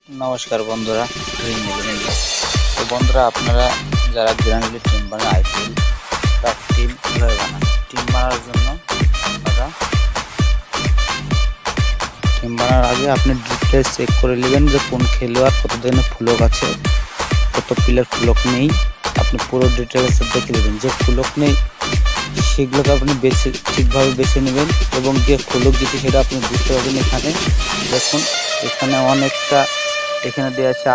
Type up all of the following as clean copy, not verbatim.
নমস্কার বন্ধুরা, dream eleven. তো বন্ধুরা, আপনারা যারা গ্রানুলার টিম বানান আইপিএল, তার টিম কীভাবে বানান? টিম বানানোর জন্য আপনারা টিম বানানোর আগে আপনি ডিটেলস চেক করে নেবেন যে কোন খেলোয়াড় কত ধরনের ফুলক আছে, কত প্লেয়ার ফুলক নেই। আপনি পুরো ডিটেলস দেখে নেবেন। যে ফুলক নেই সেগুলোকে আপনি ঠিকভাবে বেছে নেবেন এবং যে ফুলক দিচ্ছে সেটা আপনি বুঝতে পারবেন। এখানে দেখুন, এখানে অনেকটা এখানে দেওয়া আছে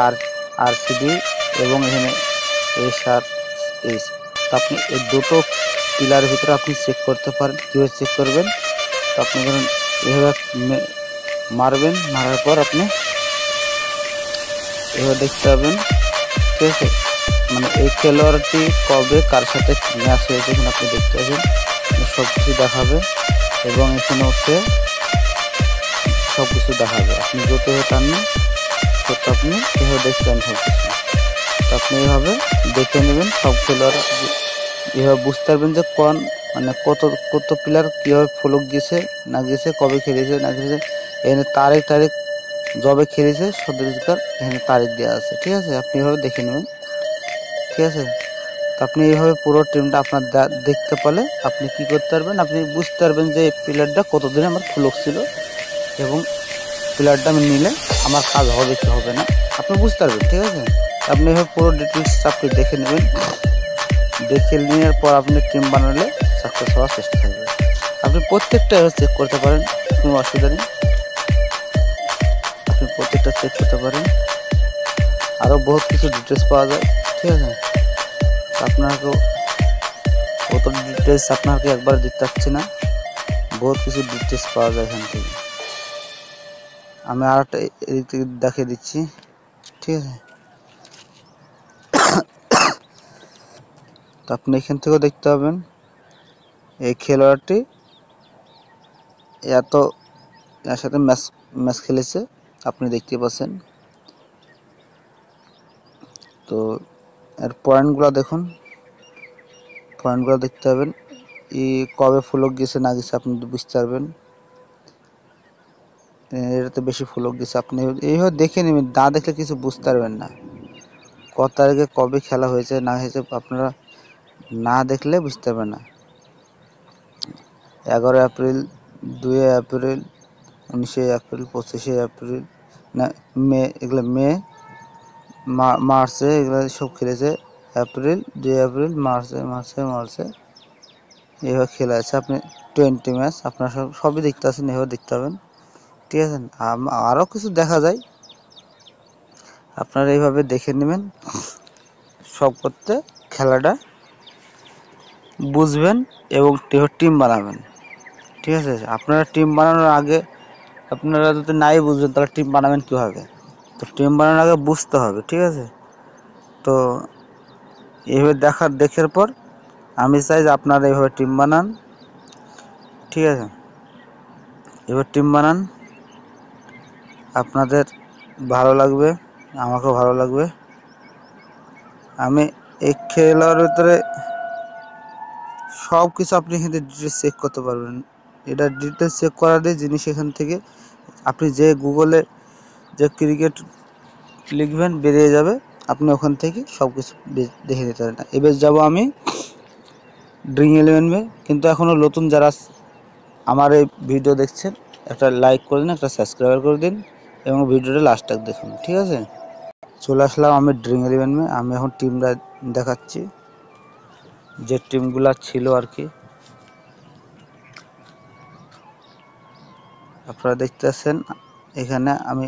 RCB এবং এখানে SRH। তো আপনি এই দুটো পিলারের ভিতরে আপনি চেক করতে পারেন। কীভাবে চেক করবেন? তো আপনি ধরুন এভাবে মারবেন, মারার পর আপনি এভাবে দেখতে পাবেন, ঠিক আছে? মানে এই খেলোয়াড়টি কবে কার সাথে ম্যাচ হয়েছে এখানে আপনি দেখতে পাবেন, সব কিছু দেখাবে এবং এখানে হচ্ছে সব কিছু দেখাবে। আপনি যত টানবেন তত আপনি এভাবে দেখতে পাবেন সব কিছু। তো আপনি এইভাবে দেখে নেবেন সব খেলোয়াড়, এভাবে বুঝতে পারবেন যে কোন মানে কত কত প্লেয়ার কীভাবে ফলক গিয়েছে না গিয়েছে, কবে খেলেছে না খেলেছে। এখানে তারিখ যবে খেলেছে সদরিকার এখানে তারিখ দেওয়া আছে, ঠিক আছে? আপনি এভাবে দেখে নেবেন, ঠিক আছে? তো আপনি এইভাবে পুরো টিমটা আপনার দেখতে পেলে আপনি কি করতে পারবেন, আপনি বুঝতে পারবেন যে এই প্লেয়ারটা কতদিন আমার ফলক ছিল এবং প্লেয়ারটা আমি নিলে আমার কাজ হবে কি হবে না আপনি বুঝতে পারবেন, ঠিক আছে? আপনি এভাবে পুরো ডিটেলস আপনি দেখে নেবেন। দেখে নেওয়ার পর আপনি টিম বানালে সাকসেস হওয়ার চেষ্টা করবেন। আপনি প্রত্যেকটা চেক করতে পারেন, কোনো অসুবিধা নেই। আপনি প্রত্যেকটা চেক করতে পারেন, আরও বহুত কিছু ডিটেলস পাওয়া যায়, ঠিক আছে? আপনাকেও কত ডিটেলস আপনাকে একবার দিতে পারছি না, বহুত কিছু ডিটেলস পাওয়া যায় এখান থেকে। আমি আর একটা এদিক থেকে দেখিয়ে দিচ্ছি, ঠিক আছে? তো আপনি এখান থেকেও দেখতে পাবেন এই খেলোয়াড়টি এর সাথে ম্যাচ খেলেছে, আপনি দেখতে পাচ্ছেন। তো এর পয়েন্টগুলো দেখুন, পয়েন্টগুলো দেখতে পাবেন, কবে ফলক গেছে না গেছে আপনি বুঝতে পারবেন। এটাতে বেশি ফলক গেছে, আপনি এইভাবে দেখে নেবেন। না দেখলে কিছু বুঝতে পারবেন না, কত তারিখে কবে খেলা হয়েছে না হয়েছে আপনারা না দেখলে বুঝতে পারবেন না। 11 এপ্রিল, 2 এপ্রিল, 19 এপ্রিল, 25 এপ্রিল না মে, এগুলো মে মার্চে এগুলো সব খেলেছে। এপ্রিল, 2 এপ্রিল, মার্চে এইভাবে খেলা আছে। আপনি 20 ম্যাচ আপনারা সবই দেখতে আছেন, এভাবে দেখতে পাবেন, ঠিক আছে? আরও কিছু দেখা যায়, আপনারা এইভাবে দেখে নেবেন। সব করতে খেলাটা বুঝবেন এবং টিম বানাবেন, ঠিক আছে? আপনারা টিম বানানোর আগে আপনারা যদি নাই বুঝবেন তাহলে টিম বানাবেন কীভাবে? তো টিম বানানোর আগে বুঝতে হবে, ঠিক আছে? তো এইভাবে দেখার পর আমি চাই যে আপনারা এইভাবে টিম বানান, ঠিক আছে? এবার টিম বানান, আপনাদের ভালো লাগবে, আমাকেও ভালো লাগবে। আমি এই খেলার ভিতরে সব কিছু আপনি এখান থেকে ডিটেলস চেক করতে পারবেন। এটা ডিটেলস চেক করার জিনিস এখান থেকে আপনি যে গুগলে যে ক্রিকেট লিখবেন বেরিয়ে যাবে, আপনি ওখান থেকে সব কিছু দেখে নিতে পারেন। এবার যাব আমি ড্রিম ইলেভেন। কিন্তু এখনও নতুন যারা আমার এই ভিডিও দেখছেন একটা লাইক করে দিন, একটা সাবস্ক্রাইব করে দিন এবং ভিডিওটা লাস্ট তক দেখুন, ঠিক আছে? চলে আসলাম আমি ড্রিম ইলেভেন। আমি এখন টিমটা দেখাচ্ছি, যে টিমগুলা ছিল আর কি আপনারা দেখতে পাচ্ছেন। এখানে আমি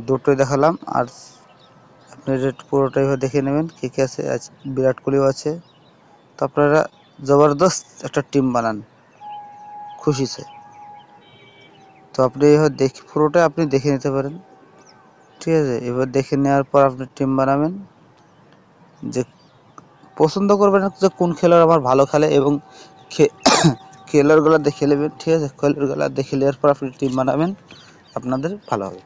দুটোই দেখালাম, আর আপনি পুরোটাই দেখে নেবেন কে কে আছে। বিরাট কোহলিও আছে। তো আপনারা জবরদস্ত একটা টিম বানান খুশিতে। তো আপনি এবার পুরোটা আপনি দেখে নিতে পারেন, ঠিক আছে? এবার দেখে নেওয়ার পর আপনি টিম বানাবেন, যে পছন্দ করবেন যে কোন খেলোয়াড় আমার ভালো খেলে এবং খেলোয়াড়গুলো দেখে নেবেন, ঠিক আছে? খেলোয়াড়গুলো দেখে নেওয়ার পর আপনি টিম বানাবেন, আপনাদের ভালো হবে।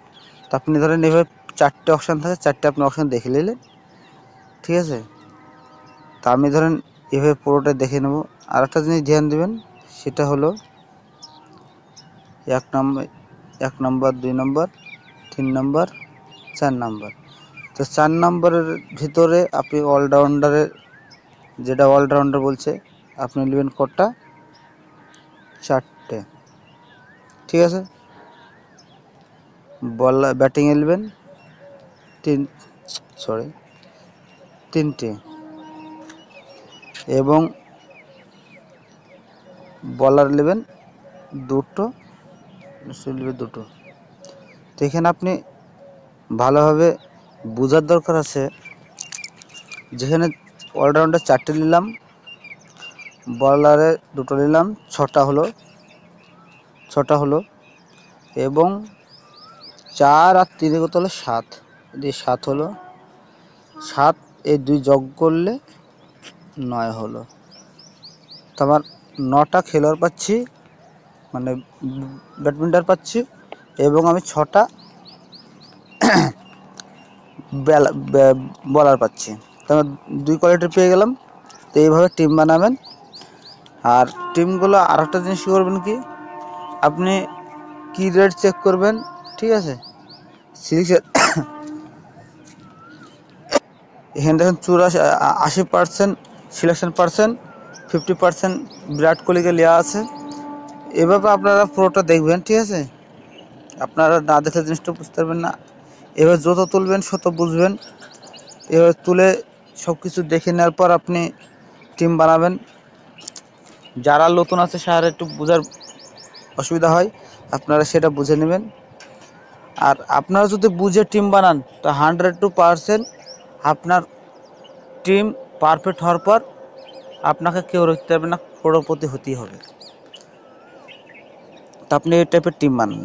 তো আপনি ধরেন এভাবে 4টে অপশান থাকে, 4টে আপনি অপশান দেখে নিলেন, ঠিক আছে? তা আমি ধরেন এভাবে পুরোটা দেখে নেব। আর একটা জিনিস ধ্যান দেবেন, সেটা হলো 1 নম্বর, 2 নম্বর, 3 নম্বর, 4 নাম্বার। তো 4 নম্বরের ভিতরে আপনি অলরাউন্ডারের, যেটা অলরাউন্ডার বলছে, আপনি নেবেন কটা? 4টে। ঠিক আছে। বল ব্যাটিংয়ে নেবেন 3টে এবং বলার নেবেন 2টো, নেবেন 2টো। তো এখানে আপনি ভালোভাবে বোঝার দরকার আছে, যেখানে অলরাউন্ডার 4টে নিলাম, বলারে 2টো নিলাম, 6টা হলো এবং 4 আর 3 কত হলো? 7। এই 7 হলো, 7 এই 2 যোগ করলে 9 হলো। তো আমার 9টা খেলোয়াড় পাচ্ছি, মানে ব্যাডমিন্টন পাচ্ছি, এবং আমি 6টা বলার পাচ্ছি। তো আমার 2 কোয়ালিটি পেয়ে গেলাম। তো এইভাবে টিম বানাবেন। আর টিমগুলো আর একটা জিনিস করবেন কি, আপনি কি রেট চেক করবেন, ঠিক আছে? এখানে দেখেন 80% সিলেকশন পার্সেন্ট, 50% বিরাট কোহলিকে নেওয়া আছে। এভাবে আপনারা পুরোটা দেখবেন, ঠিক আছে? আপনারা না দেখলে জিনিসটা বুঝতে পারবেন না। এবার যত তুলবেন তত বুঝবেন। এবার তুলে সব কিছু দেখে নেওয়ার পর আপনি টিম বানাবেন। যারা নতুন আছে সারা একটু বোঝার অসুবিধা হয়, আপনারা সেটা বুঝে নেবেন। আর আপনারা যদি বুঝে টিম বানান তো 102% আপনার টিম পারফেক্ট হওয়ার পর আপনাকে কেউ রুখতে পারবে না, করোড়পতি হতেই হবে। তো আপনি এই টাইপের টিম বানান।